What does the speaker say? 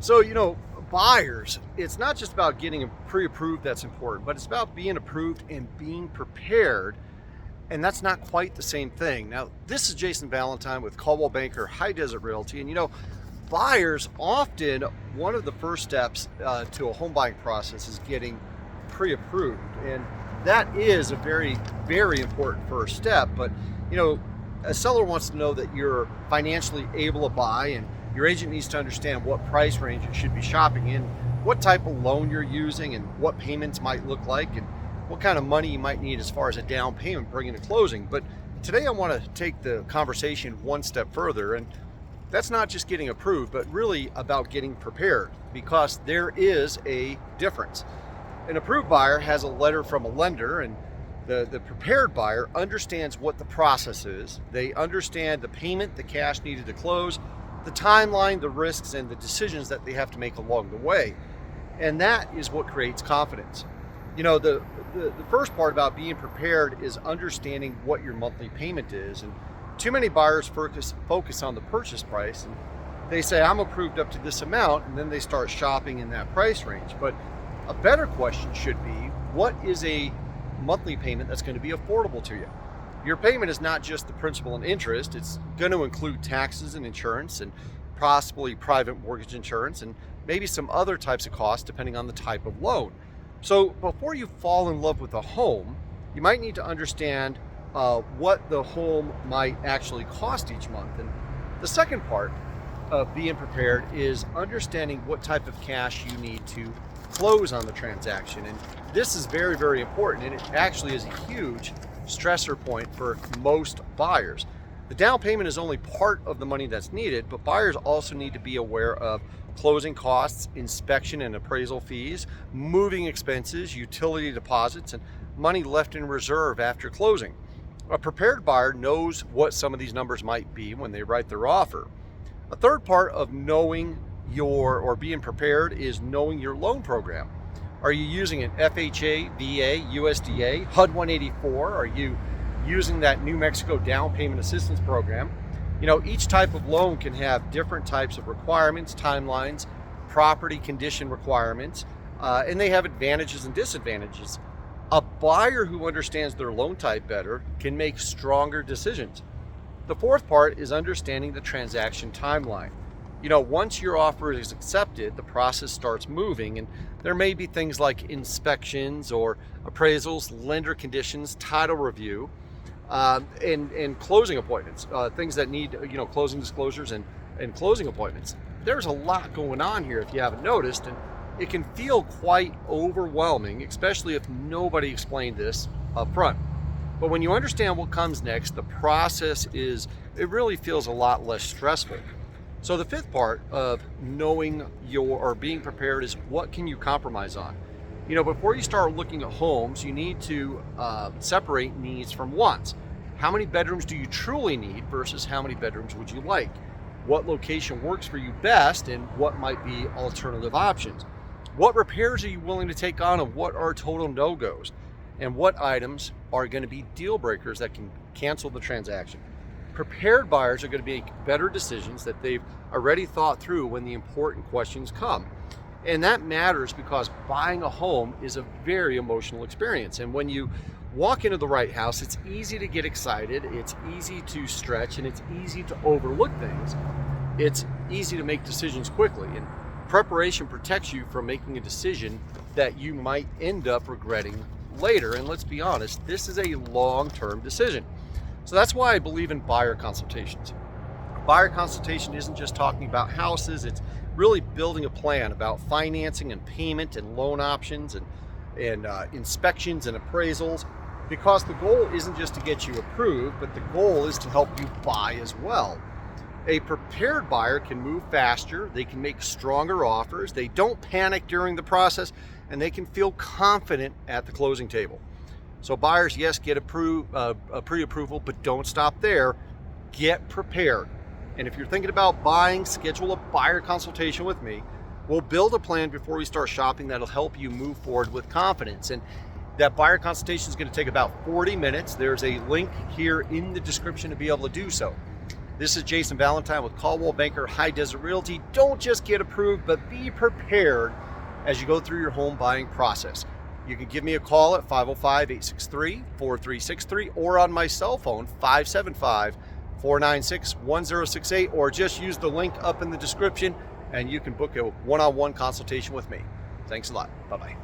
So, buyers, it's not just about getting pre-approved that's important, but it's about being approved and being prepared. And that's not quite the same thing. Now, this is Jason Valentine with Coldwell Banker High Desert Realty. And buyers often, one of the first steps to a home buying process is getting pre-approved. And that is a very, very important first step. But, a seller wants to know that you're financially able to buy, and your agent needs to understand what price range it should be shopping in, what type of loan you're using, and what payments might look like, and what kind of money you might need as far as a down payment bringing to closing. But today I want to take the conversation one step further, and that's not just getting approved, but really about getting prepared, because there is a difference. An approved buyer has a letter from a lender, and the prepared buyer understands what the process is. They understand the payment, the cash needed to close, the timeline, the risks, and the decisions that they have to make along the way. And that is what creates confidence. The first part about being prepared is understanding what your monthly payment is. And too many buyers focus on the purchase price, and they say, I'm approved up to this amount, and then they start shopping in that price range. But a better question should be, what is a monthly payment that's going to be affordable to you? Your payment is not just the principal and interest. It's going to include taxes and insurance, and possibly private mortgage insurance, and maybe some other types of costs depending on the type of loan. So before you fall in love with a home, you might need to understand what the home might actually cost each month. And the second part of being prepared is understanding what type of cash you need to close on the transaction. And this is very, very important, and it actually is a huge stressor point for most buyers. The down payment is only part of the money that's needed, but buyers also need to be aware of closing costs, inspection and appraisal fees, moving expenses, utility deposits, and money left in reserve after closing. A prepared buyer knows what some of these numbers might be when they write their offer. A third part of knowing being prepared is knowing your loan program. Are you using an FHA, VA, USDA, HUD 184? Are you using that New Mexico down payment assistance program? Each type of loan can have different types of requirements, timelines, property condition requirements, and they have advantages and disadvantages. A buyer who understands their loan type better can make stronger decisions. The fourth part is understanding the transaction timeline. Once your offer is accepted, the process starts moving, and there may be things like inspections or appraisals, lender conditions, title review, and closing appointments, things that need, closing disclosures and closing appointments. There's a lot going on here if you haven't noticed, and it can feel quite overwhelming, especially if nobody explained this up front. But when you understand what comes next, the process it really feels a lot less stressful. So the fifth part of knowing or being prepared is, what can you compromise on? Before you start looking at homes, you need to separate needs from wants. How many bedrooms do you truly need versus how many bedrooms would you like? What location works for you best, and what might be alternative options? What repairs are you willing to take on, and what are total no-goes? And what items are going to be deal breakers that can cancel the transaction? Prepared buyers are going to make better decisions that they've already thought through when the important questions come. And that matters because buying a home is a very emotional experience. And when you walk into the right house, it's easy to get excited, it's easy to stretch, and it's easy to overlook things. It's easy to make decisions quickly. And preparation protects you from making a decision that you might end up regretting later. And let's be honest, this is a long-term decision. So that's why I believe in buyer consultations. A buyer consultation isn't just talking about houses, it's really building a plan about financing and payment and loan options and inspections and appraisals, because the goal isn't just to get you approved, but the goal is to help you buy as well. A prepared buyer can move faster, they can make stronger offers, they don't panic during the process, and they can feel confident at the closing table. So buyers, yes, get a pre-approval, but don't stop there. Get prepared. And if you're thinking about buying, schedule a buyer consultation with me. We'll build a plan before we start shopping that'll help you move forward with confidence. And that buyer consultation is going to take about 40 minutes. There's a link here in the description to be able to do so. This is Jason Valentine with Caldwell Banker High Desert Realty. Don't just get approved, but be prepared as you go through your home buying process. You can give me a call at 505-863-4363 or on my cell phone, 575-496-1068, or just use the link up in the description and you can book a one-on-one consultation with me. Thanks a lot. Bye-bye.